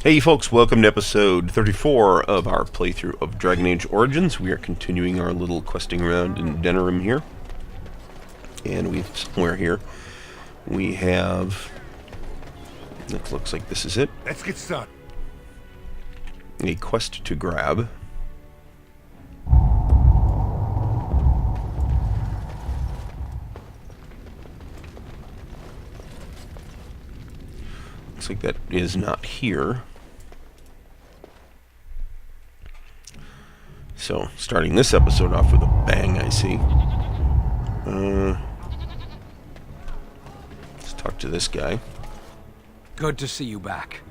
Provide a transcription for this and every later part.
Hey folks, welcome to episode 34 of our playthrough of Dragon Age Origins. We are continuing our little questing round in Denerim here. And somewhere here, we have... It looks like this is it. Let's get started. A quest to grab. Looks like that is not here. So, starting this episode off with a bang, I see. Let's talk to this guy. Good to see you back.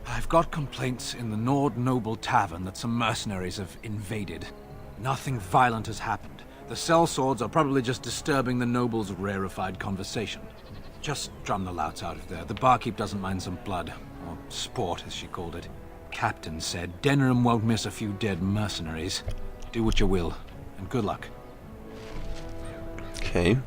I've got complaints in the Nord Noble Tavern that some mercenaries have invaded. Nothing violent has happened. The sellswords are probably just disturbing the nobles' rarefied conversation. Just drum the louts out of there. The barkeep doesn't mind some blood. Or sport, as she called it. Captain said Denerim won't miss a few dead mercenaries. Do what you will, and good luck. Okay.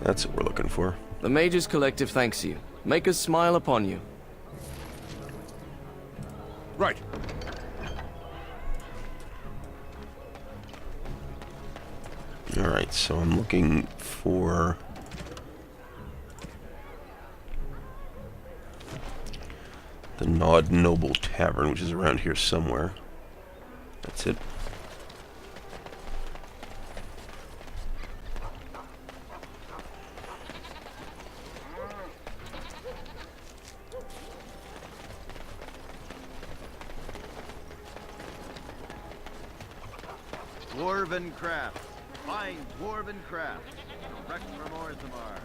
That's what we're looking for. The Mages Collective thanks you. Make us smile upon you. Right. Alright, so I'm looking for... the Nod Noble Tavern, which is around here somewhere. That's it. Dwarven craft. Fine dwarven craft. Direct from Orzammar.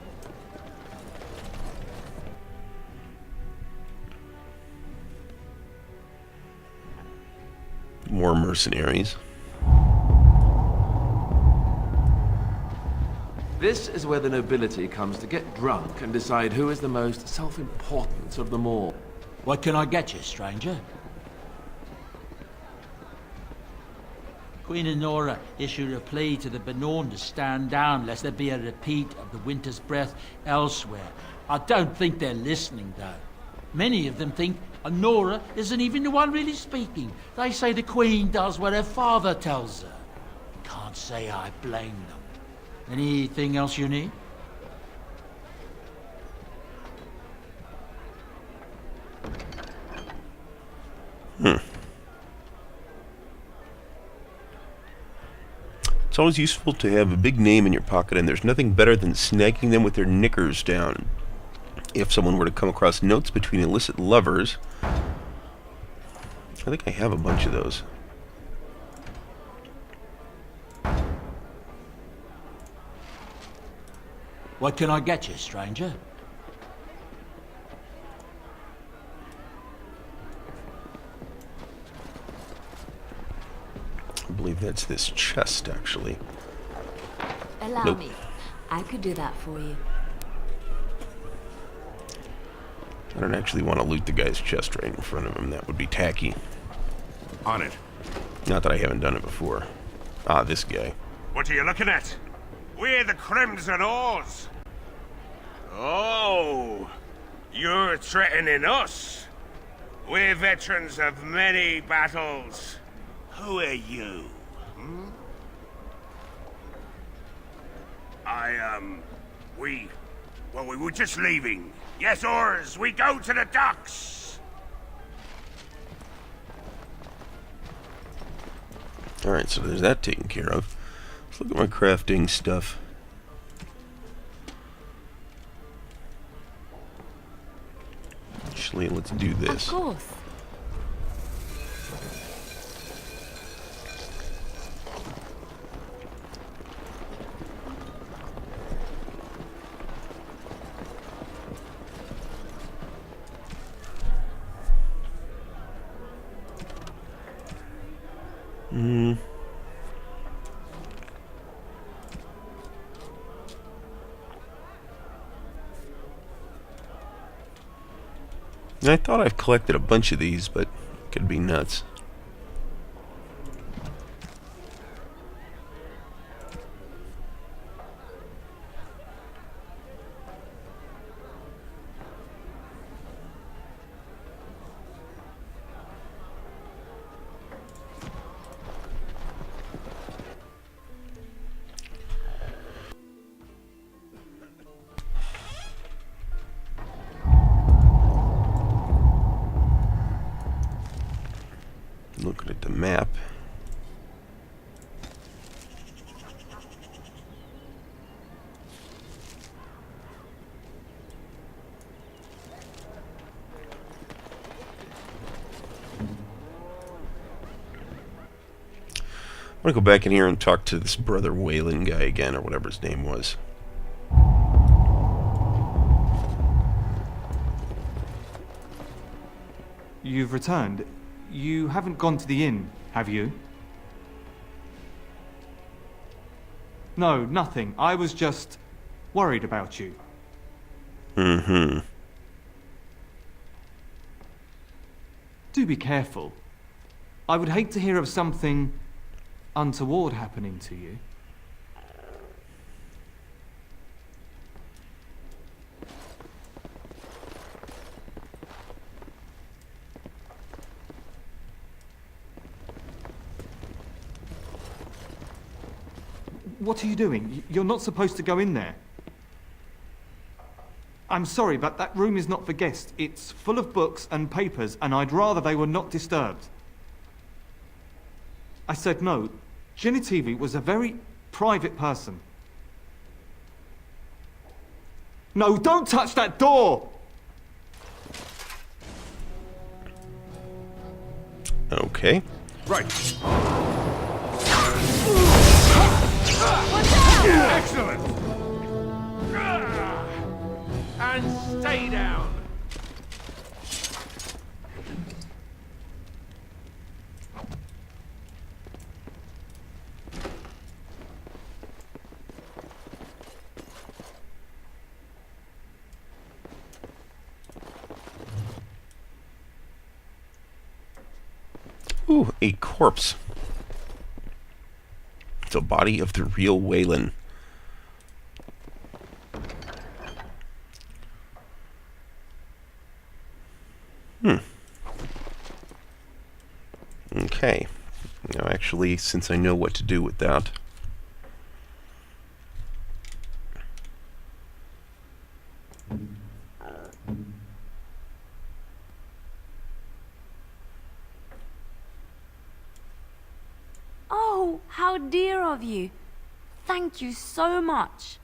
More mercenaries. This is where the nobility comes to get drunk and decide who is the most self-important of them all. What can I get you, stranger? Queen Honora issued a plea to the Benorn to stand down lest there be a repeat of the Winter's Breath elsewhere. I don't think they're listening, though. Many of them think Honora isn't even the one really speaking. They say the Queen does what her father tells her. Can't say I blame them. Anything else you need? It's always useful to have a big name in your pocket, and there's nothing better than snagging them with their knickers down. If someone were to come across notes between illicit lovers... I think I have a bunch of those. What can I get you, stranger? I believe that's this chest, actually. Allow Nope. me. I could do that for you. I don't actually want to loot the guy's chest right in front of him. That would be tacky. On it. Not that I haven't done it before. Ah, this guy. What are you looking at? We're the Crimson Oars. Oh, you're threatening us. We're veterans of many battles. Who are you? We were just leaving. Yes, oars, we go to the docks. Alright, so there's that taken care of. Let's look at my crafting stuff. Actually, let's do this. Of course. I thought I've collected a bunch of these, but it could be nuts. want to go back in here and talk to this Brother Wayland guy again, or whatever his name was. You've returned. You haven't gone to the inn, have you? No, nothing. I was just worried about you. Mm-hmm. Do be careful. I would hate to hear of something untoward happening to you. What are you doing? You're not supposed to go in there. I'm sorry, but that room is not for guests. It's full of books and papers, and I'd rather they were not disturbed. I said no. Genitivi was a very private person. No, don't touch that door! Okay. Right. Excellent! And stay down! Ooh, a corpse. The body of the real Wayland. Okay. Now, actually, since I know what to do with that, Oh, how dear of you. Thank you so much.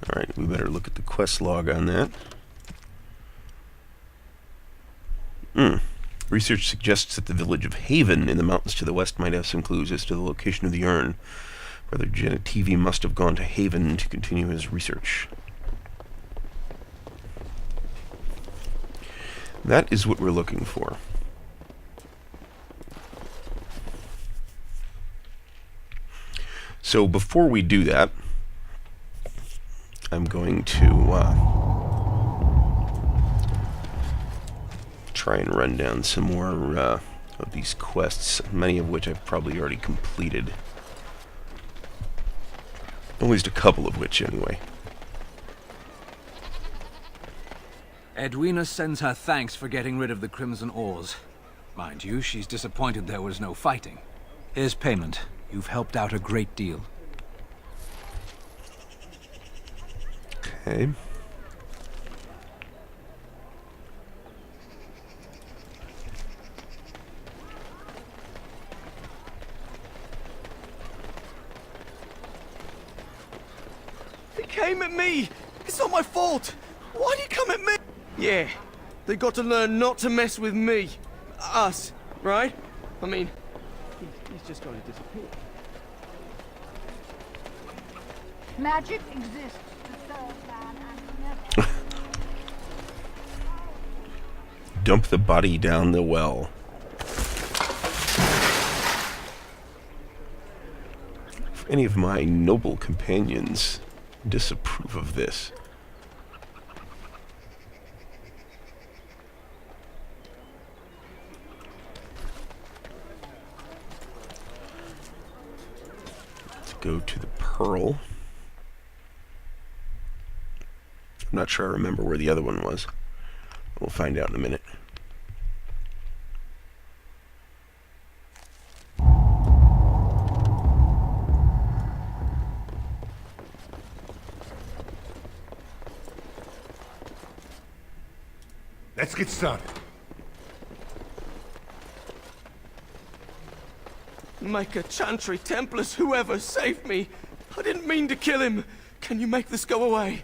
alright, we better look at the quest log on that. Research suggests that the village of Haven in the mountains to the west might have some clues as to the location of the urn. Brother Genitivi must have gone to Haven to continue his research. That is what we're looking for. So before we do that, I'm going to try and run down some more of these quests, many of which I've probably already completed. At least a couple of which, anyway. Edwina sends her thanks for getting rid of the Crimson Oars. Mind you, she's disappointed there was no fighting. Here's payment. You've helped out a great deal. Okay. They came at me! It's not my fault! Why do you come at me? Yeah, they got to learn not to mess with me. Us, right? I mean, he's just going to disappear. Magic exists to serve man and never. Dump the body down the well. If any of my noble companions disapprove of this, let's go to the Pearl. I'm not sure I remember where the other one was. We'll find out in a minute. Let's get started. Maker, Chantry, Templars, whoever, save me. I didn't mean to kill him. Can you make this go away?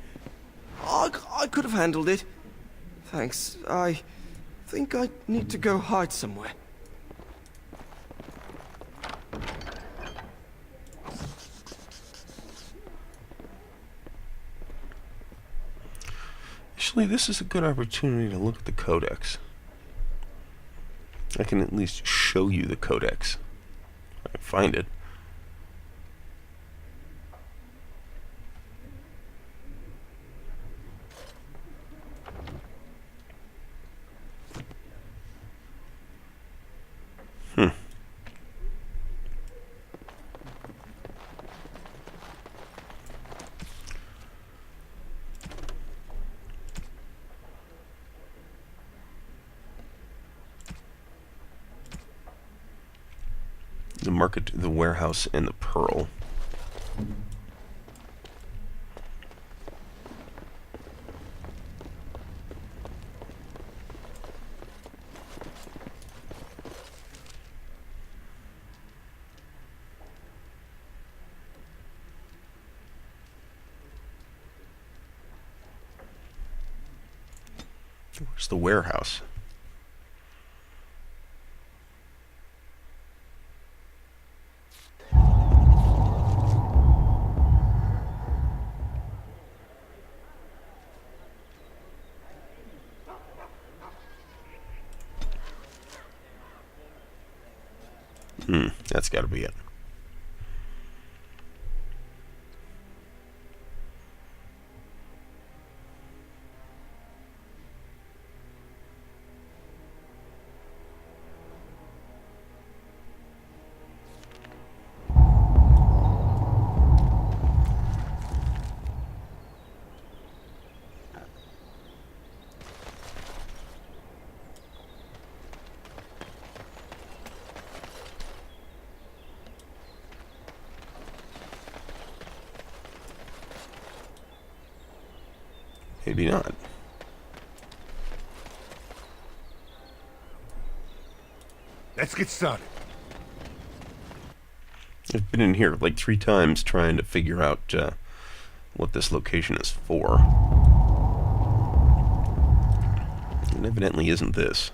I could have handled it. Thanks. I think I need to go hide somewhere. Actually, this is a good opportunity to look at the codex. I can at least show you the codex. If I can find it. The market, the warehouse, and the pearl. Where's the warehouse? That's got to be it. Maybe not. Let's get started. I've been in here like 3 times trying to figure out what this location is for. It evidently isn't this.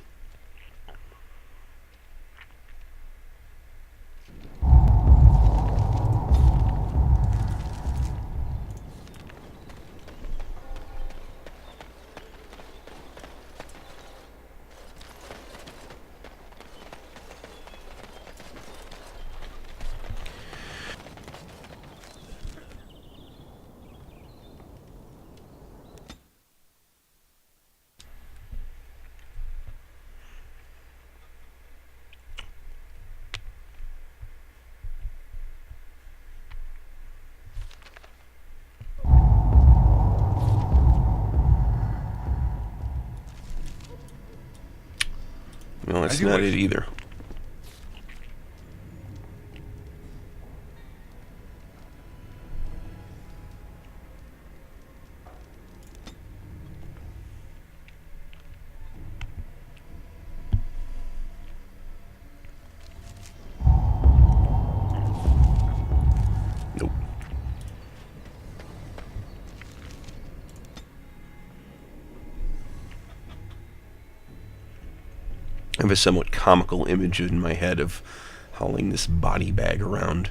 No, that's not it either. Nope. I have a somewhat comical image in my head of hauling this body bag around.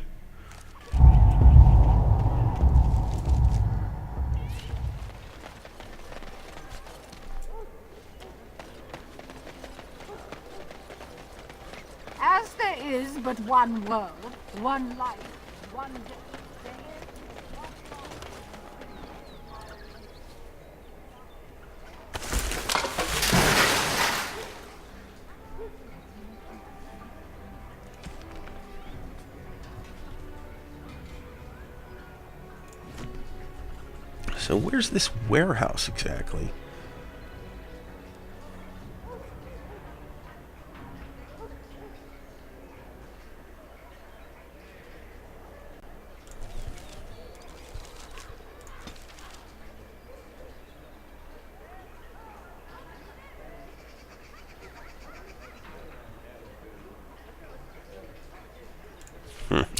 As there is but one world, one life, one death. So where's this warehouse exactly?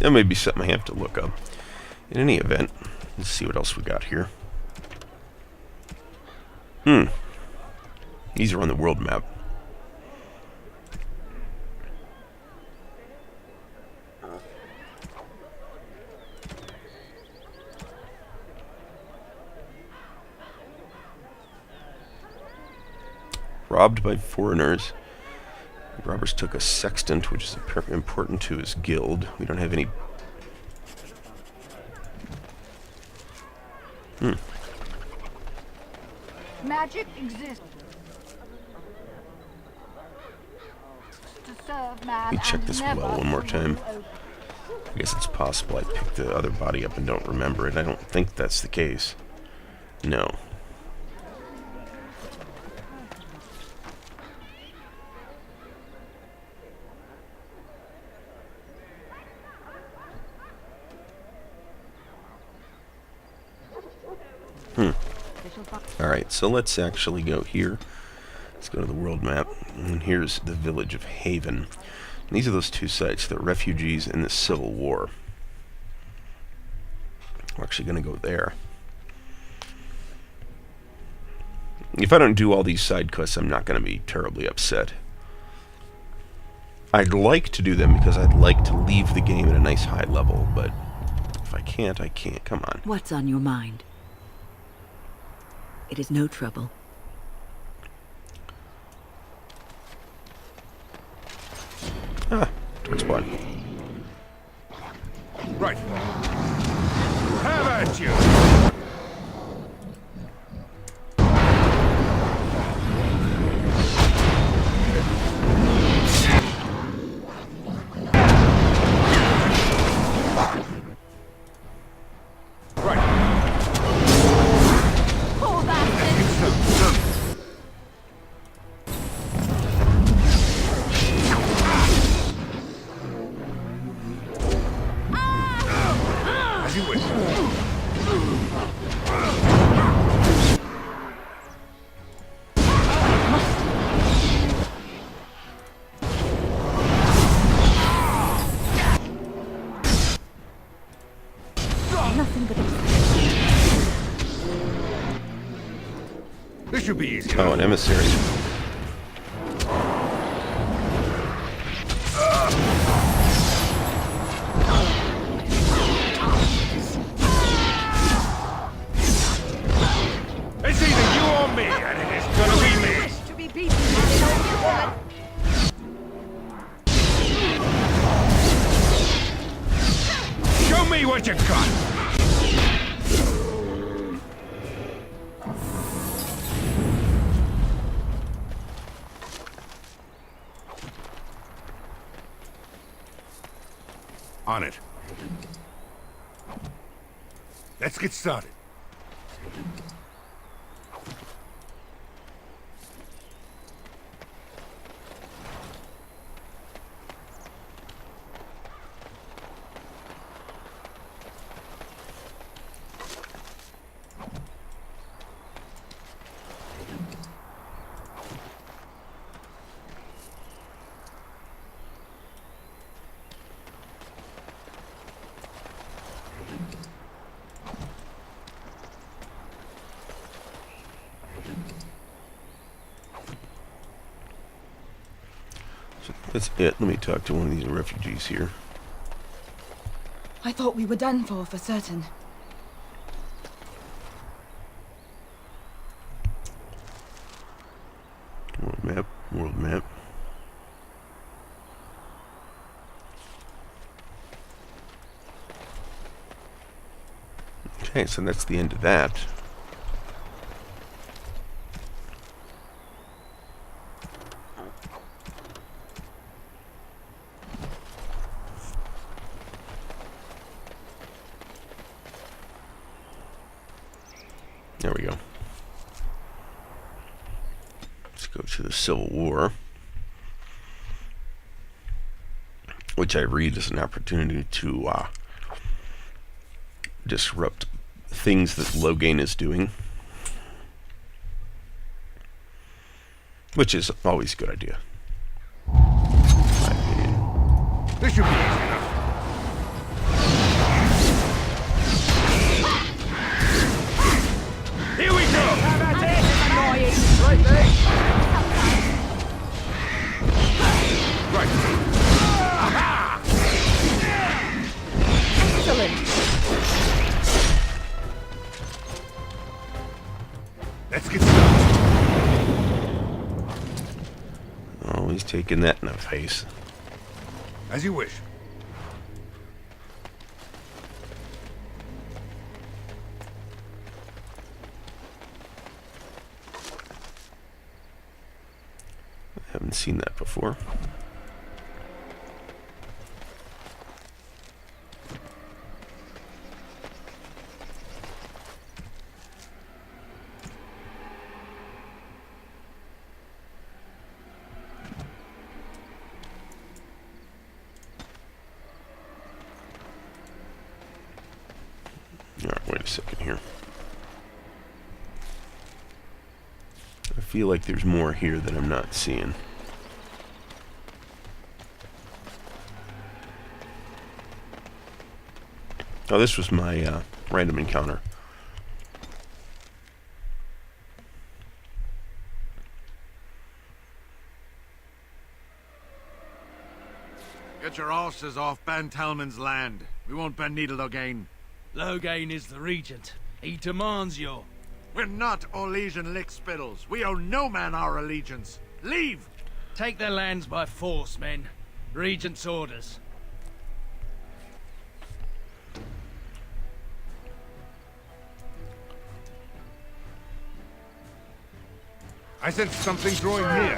That may be something I have to look up. In any event, let's see what else we got here. These are on the world map. Robbed by foreigners. The robbers took a sextant, which is important to his guild. We don't have any... Magic exists to serve man. Let me check and this never well one more time. to open. I guess it's possible I picked the other body up and don't remember it. I don't think that's the case. No. Alright, so let's actually go here. Let's go to the world map. And here's the village of Haven. And these are those two sites, the refugees and the Civil War. We're actually going to go there. If I don't do all these side quests, I'm not going to be terribly upset. I'd like to do them because I'd like to leave the game at a nice high level, but if I can't, I can't. Come on. What's on your mind? It is no trouble. Ah, twin squad. Right. Have at you! This should be easy. Oh, an emissary. It's either you or me, and it is gonna be me. To be beaten by an old woman. Show me what you got. On it. Let's get started. That's it. Let me talk to one of these refugees here. I thought we were done for certain. World map, world map. Okay, so that's the end of that. There we go. Let's go to the Civil War, which I read as an opportunity to disrupt things that Logain is doing, which is always a good idea. This should be easy enough. taking that in the face. As you wish. I haven't seen that before. Alright, wait a second here. I feel like there's more here that I'm not seeing. Oh, this was my random encounter. Get your horses off Ben Talman's land. We won't Ben Needle again. Loghain is the regent. He demands your... We're not Orlesian lickspittles. We owe no man our allegiance. Leave! Take their lands by force, men. Regent's orders. I sense something drawing near.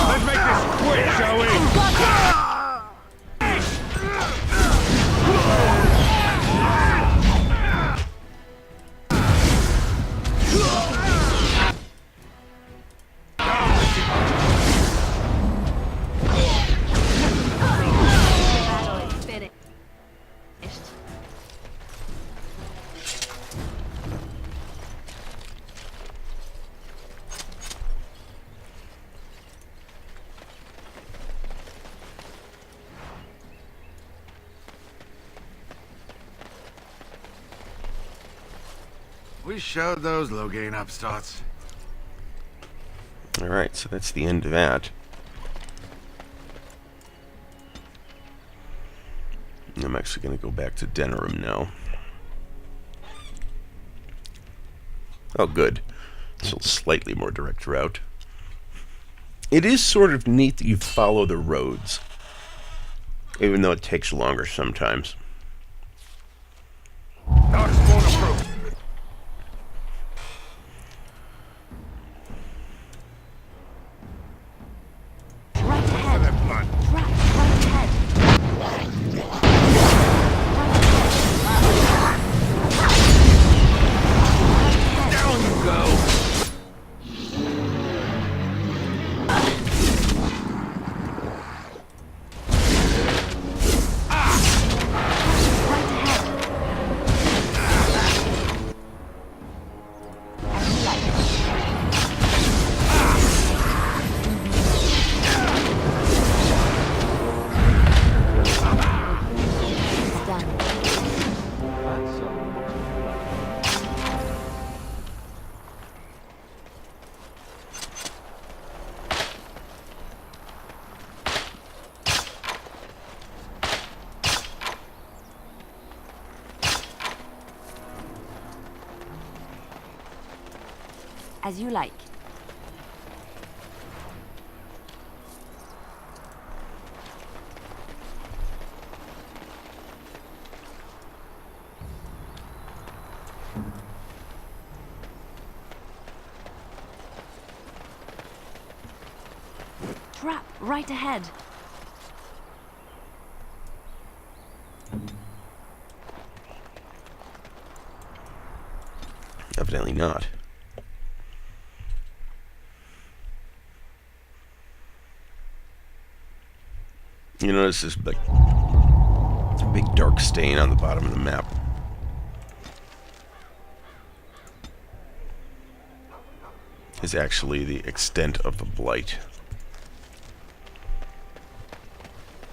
Let's make this quick, shall we? We showed those Loghain upstarts. Alright, so that's the end of that. I'm actually going to go back to Denerim now. Oh, good. It's a slightly more direct route. It is sort of neat that you follow the roads, even though it takes longer sometimes. Darkspawn approach. Right ahead. That blood. Right ahead. Down you go. As you like. Trap right ahead. Evidently not. You notice this big dark stain on the bottom of the map. Is actually the extent of the blight,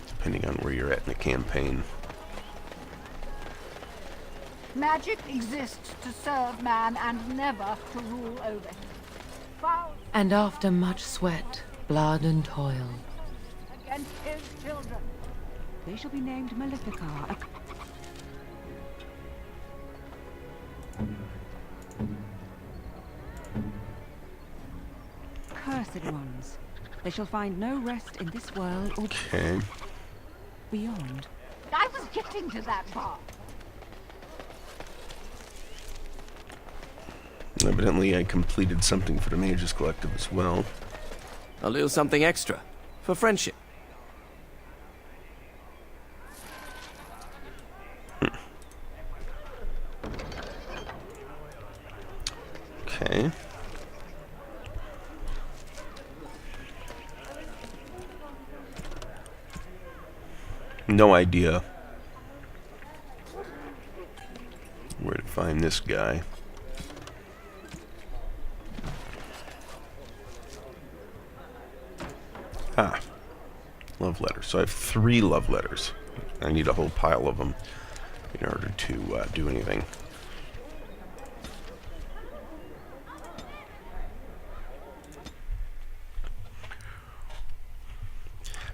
depending on where you're at in the campaign. Magic exists to serve man and never to rule over him. foul And after much sweat, blood and toil, against his children. They shall be named Maleficar. Cursed ones. They shall find no rest in this world or beyond. I was getting to that part. Evidently, I completed something for the Mages Collective as well. A little something extra. For friendship. Okay. No idea where to find this guy. Ah, love letters. So I have 3 love letters. I need a whole pile of them in order to do anything.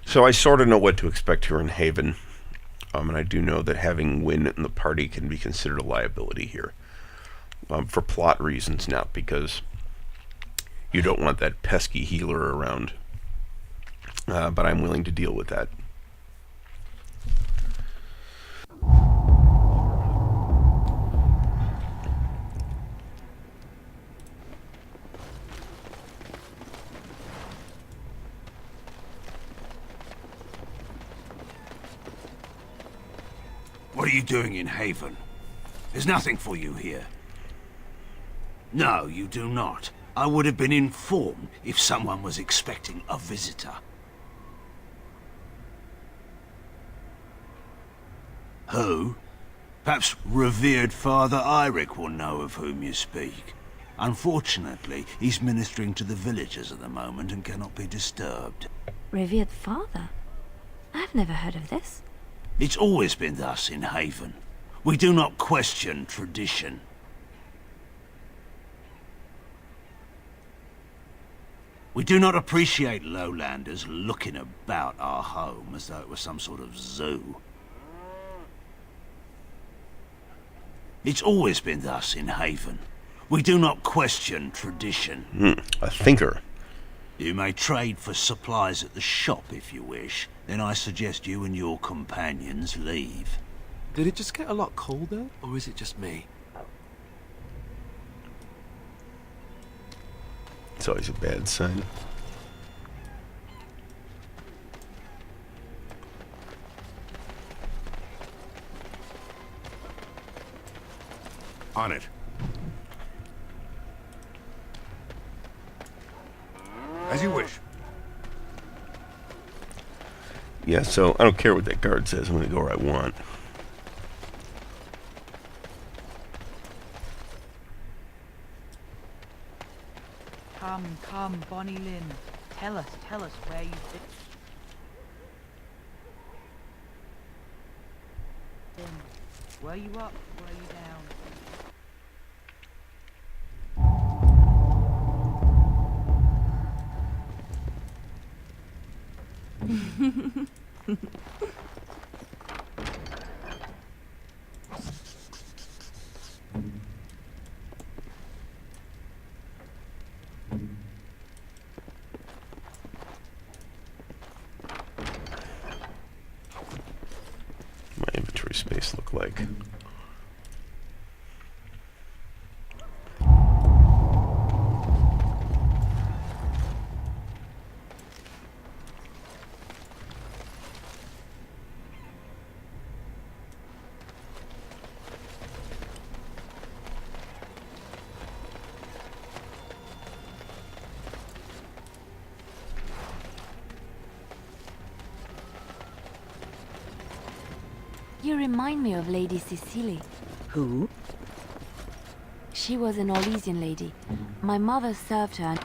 So I sort of know what to expect here in Haven. And I do know that having Wynn in the party can be considered a liability here. For plot reasons, not because you don't want that pesky healer around. But I'm willing to deal with that. What are you doing in Haven? There's nothing for you here. No, you do not. I would have been informed if someone was expecting a visitor. Who? Perhaps revered Father Eirik will know of whom you speak. Unfortunately, he's ministering to the villagers at the moment and cannot be disturbed. Revered father? I've never heard of this. It's always been thus in Haven. We do not question tradition. We do not appreciate lowlanders looking about our home as though it was some sort of zoo. It's always been thus in Haven. We do not question tradition. A thinker. You may trade for supplies at the shop if you wish. Then I suggest you and your companions leave. Did it just get a lot colder, or is it just me? It's always a bad sign. On it. As you wish. Yeah, so I don't care what that guard says. I'm going to go where I want. Come, Bonnie Lynn. Tell us where you've been. Were you up? Were you down? My inventory space look like. You remind me of Lady Cecily. Who? She was an Orlesian lady. My mother served her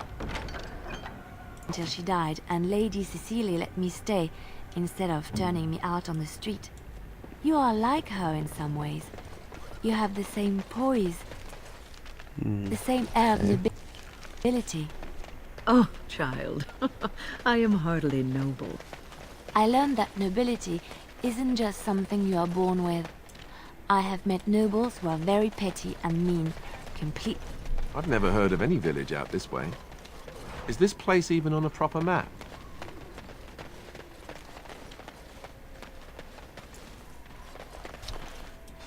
until she died, and Lady Cecily let me stay instead of turning me out on the street. You are like her in some ways. You have the same poise, the same air of nobility. Oh, child, I am hardly noble. I learned that nobility isn't just something you are born with. I have met nobles who are very petty and mean, complete. I've never heard of any village out this way. Is this place even on a proper map?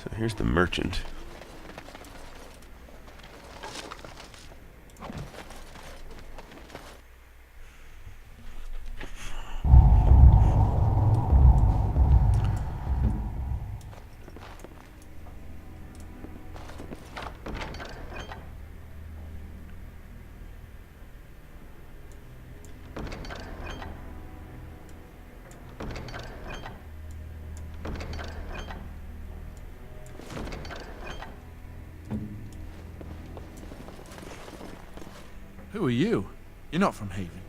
So here's the merchant. Who are you? You're not from Haven.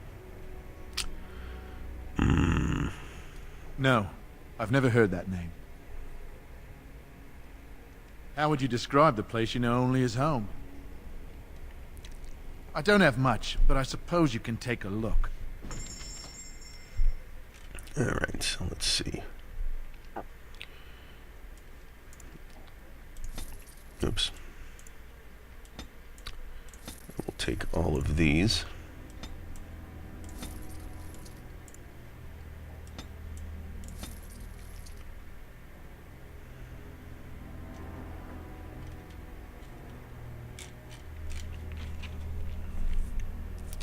No, I've never heard that name. How would you describe the place you know only as home? I don't have much, but I suppose you can take a look. Alright, so let's see. Oops. We'll take all of these.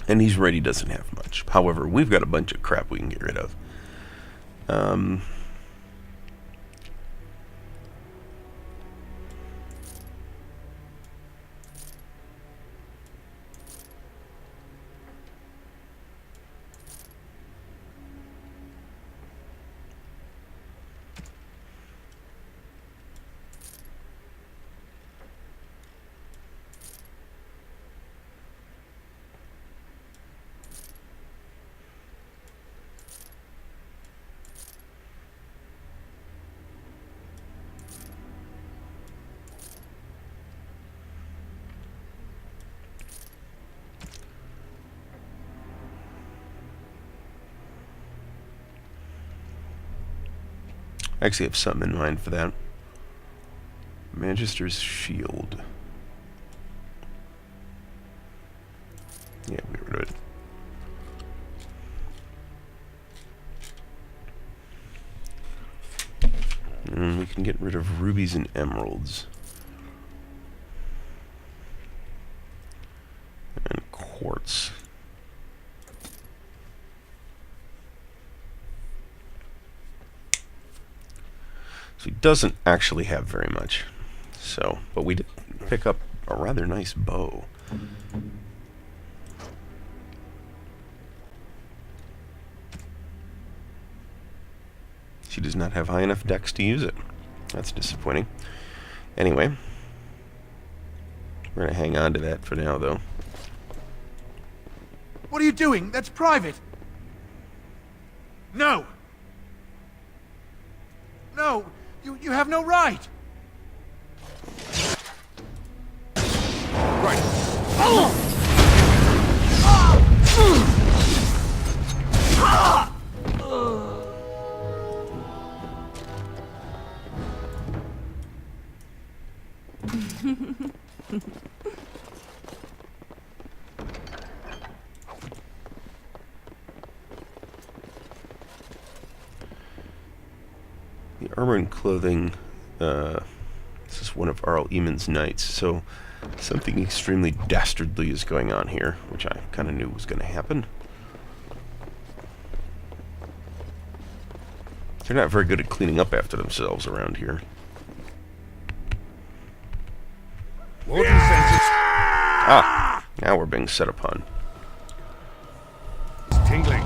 And he's right, he doesn't have much. However, we've got a bunch of crap we can get rid of. I actually have something in mind for that. Manchester's shield. Yeah, we get rid of it. And we can get rid of rubies and emeralds. And quartz. So he doesn't actually have very much. So, but we did pick up a rather nice bow. She does not have high enough dex to use it. That's disappointing. Anyway, we're going to hang on to that for now, though. What are you doing? That's private! No! No! You have no right! Right. The armor and clothing, this is one of Arl Eamon's knights, so something extremely dastardly is going on here, which I kind of knew was going to happen. They're not very good at cleaning up after themselves around here. Ah, now we're being set upon. It's tingling.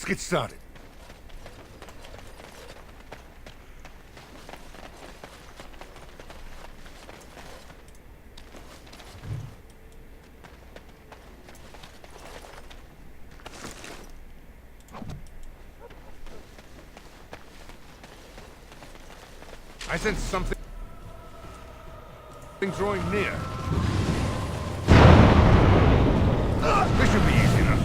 Let's get started. I sense something drawing near. This should be easy enough.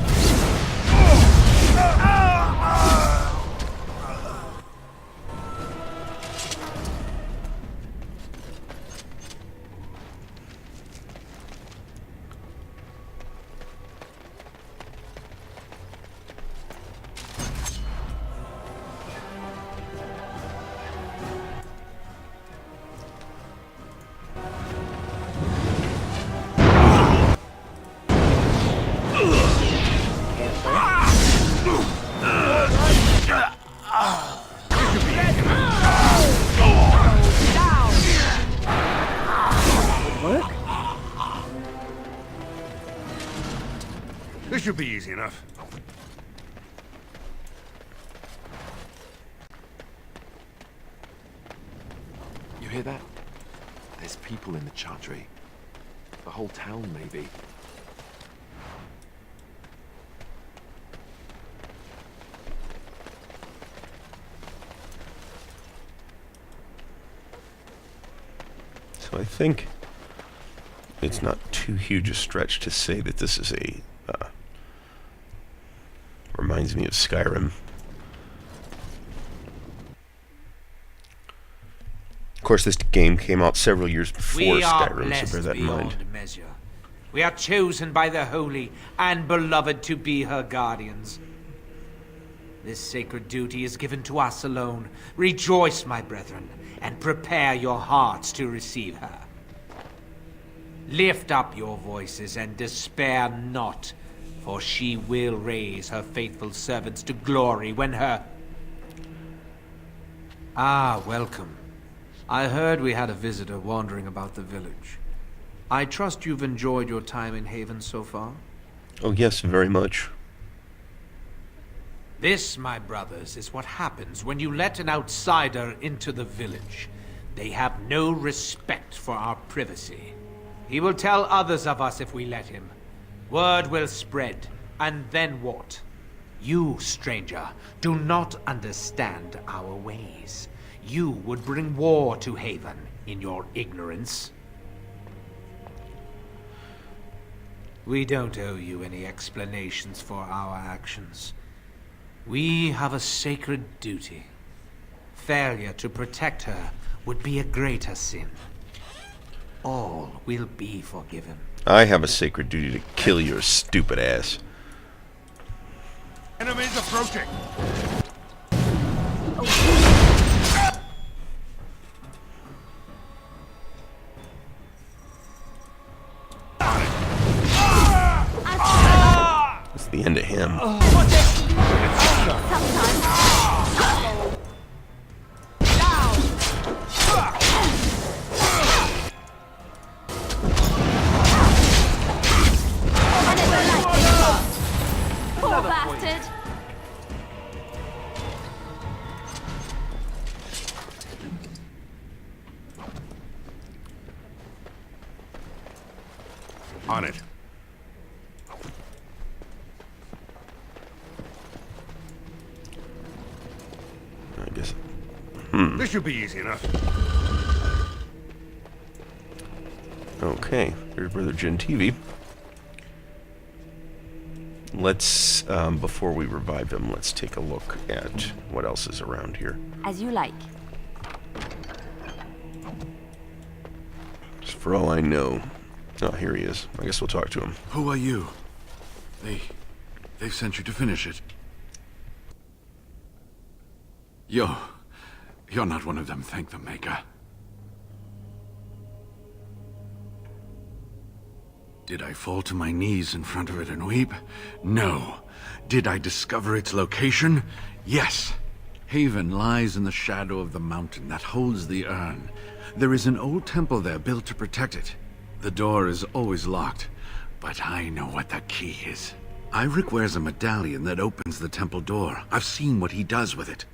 This should be easy enough. You hear that? There's people in the Chartry. The whole town, maybe. So I think it's not too huge a stretch to say that this is a reminds me of Skyrim. Of course, this game came out several years before Skyrim, so bear that in mind. Measure. We are chosen by the Holy and Beloved to be her guardians. This sacred duty is given to us alone. Rejoice, my brethren, and prepare your hearts to receive her. Lift up your voices and despair not, for she will raise her faithful servants to glory when her... Ah, welcome. I heard we had a visitor wandering about the village. I trust you've enjoyed your time in Haven so far? Oh yes, very much. This, my brothers, is what happens when you let an outsider into the village. They have no respect for our privacy. He will tell others of us if we let him. Word will spread, and then what? You, stranger, do not understand our ways. You would bring war to Haven in your ignorance. We don't owe you any explanations for our actions. We have a sacred duty. Failure to protect her would be a greater sin. All will be forgiven. I have a sacred duty to kill your stupid ass. Enemies approaching. It's the end of him. Poor bastard. On it. I guess. This should be easy enough. Okay, here's Brother Gentivi. Let's, before we revive him, let's take a look at what else is around here. As you like. Just for all I know. Oh, here he is. I guess we'll talk to him. Who are you? They've sent you to finish it. You're not one of them, thank the Maker. Did I fall to my knees in front of it and weep? No. Did I discover its location? Yes. Haven lies in the shadow of the mountain that holds the urn. There is an old temple there built to protect it. The door is always locked, but I know what the key is. Eirik wears a medallion that opens the temple door. I've seen what he does with it.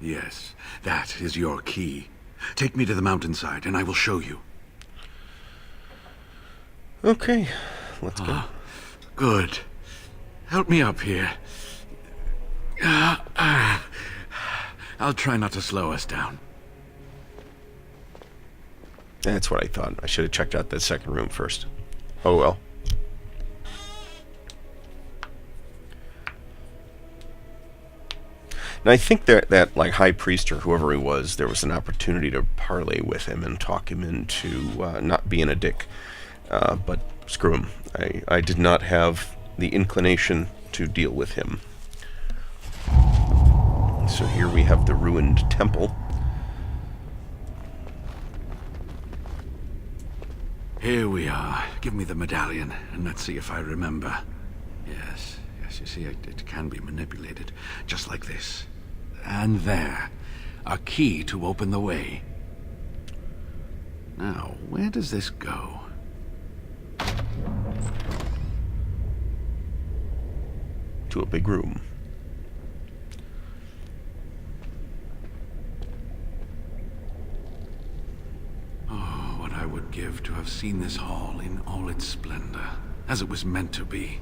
Yes, that is your key. Take me to the mountainside, and I will show you. Okay, let's go. Good. Help me up here. I'll try not to slow us down. That's what I thought. I should have checked out that second room first. Oh well. And I think that like high priest or whoever he was, there was an opportunity to parley with him and talk him into not being a dick. But screw him. I did not have the inclination to deal with him. So here we have the ruined temple. Here we are. Give me the medallion, and let's see if I remember. Yes, you see, it can be manipulated. Just like this. And there. A key to open the way. Now, where does this go? To a big room. Oh, what I would give to have seen this hall in all its splendor, as it was meant to be.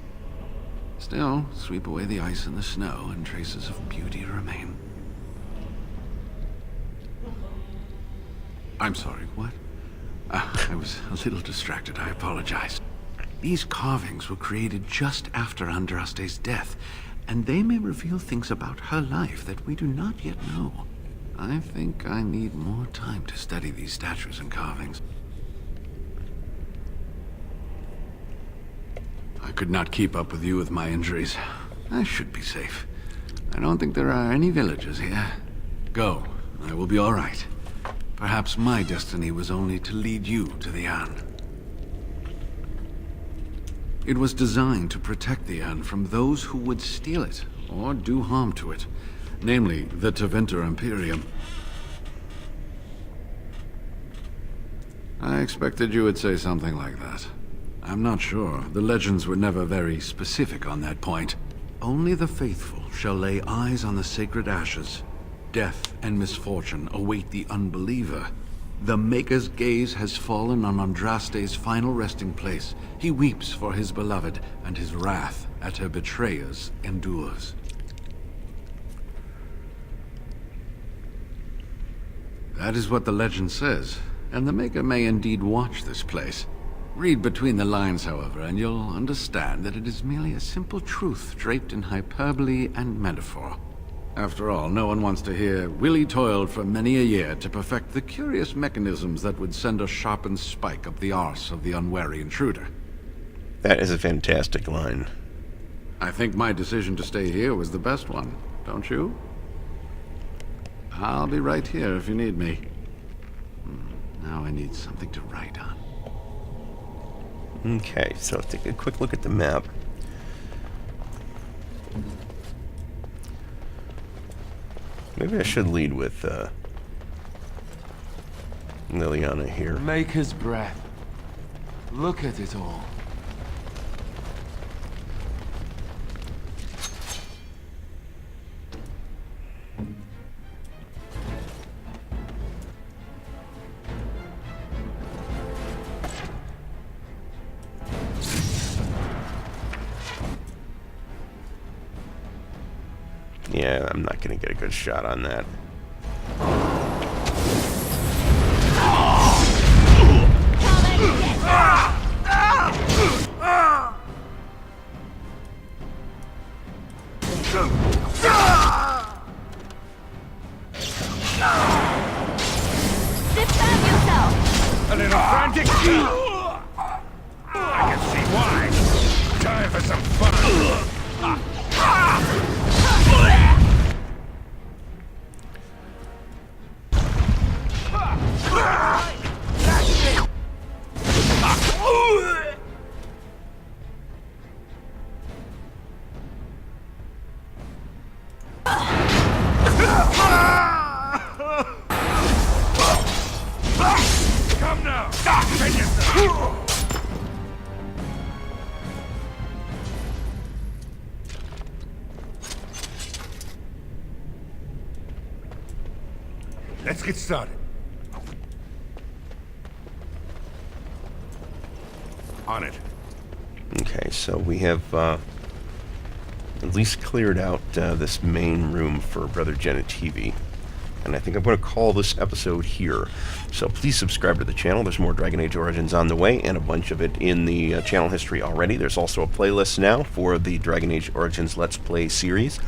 Still, sweep away the ice and the snow, and traces of beauty remain. I'm sorry, what? I was a little distracted, I apologize. These carvings were created just after Andraste's death, and they may reveal things about her life that we do not yet know. I think I need more time to study these statues and carvings. I could not keep up with you with my injuries. I should be safe. I don't think there are any villagers here. Go. I will be all right. Perhaps my destiny was only to lead you to the Anne. It was designed to protect the Anne from those who would steal it or do harm to it, namely the Tevinter Imperium. I expected you would say something like that. I'm not sure. The legends were never very specific on that point. Only the faithful shall lay eyes on the sacred ashes. Death and misfortune await the unbeliever. The Maker's gaze has fallen on Andraste's final resting place. He weeps for his beloved, and his wrath at her betrayers endures. That is what the legend says, and the Maker may indeed watch this place. Read between the lines, however, and you'll understand that it is merely a simple truth draped in hyperbole and metaphor. After all, no one wants to hear Willie toiled for many a year to perfect the curious mechanisms that would send a sharpened spike up the arse of the unwary intruder. That is a fantastic line. I think my decision to stay here was the best one, don't you? I'll be right here if you need me. Now I need something to write on. Okay, so let's take a quick look at the map. Maybe I should lead with Liliana here. Maker's breath. Look at it all. Yeah, I'm not gonna get a good shot on that. Defend yourself! A little frantic. I can see why. Time for some fun. Come now! Defend yourself! Let's get started. On it. Okay, so we have at least cleared out this main room for Brother Genitivi. And I think I'm going to call this episode here. So please subscribe to the channel. There's more Dragon Age Origins on the way, and a bunch of it in the channel history already. There's also a playlist now for the Dragon Age Origins Let's Play series,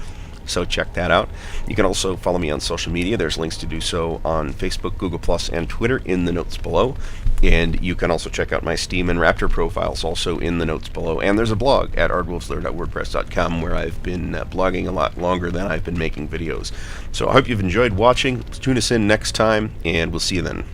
so check that out. You can also follow me on social media. There's links to do so on Facebook, Google+, and Twitter in the notes below. And you can also check out my Steam and Raptor profiles also in the notes below. And there's a blog at ardwulfslair.wordpress.com where I've been blogging a lot longer than I've been making videos. So I hope you've enjoyed watching. Tune us in next time, and we'll see you then.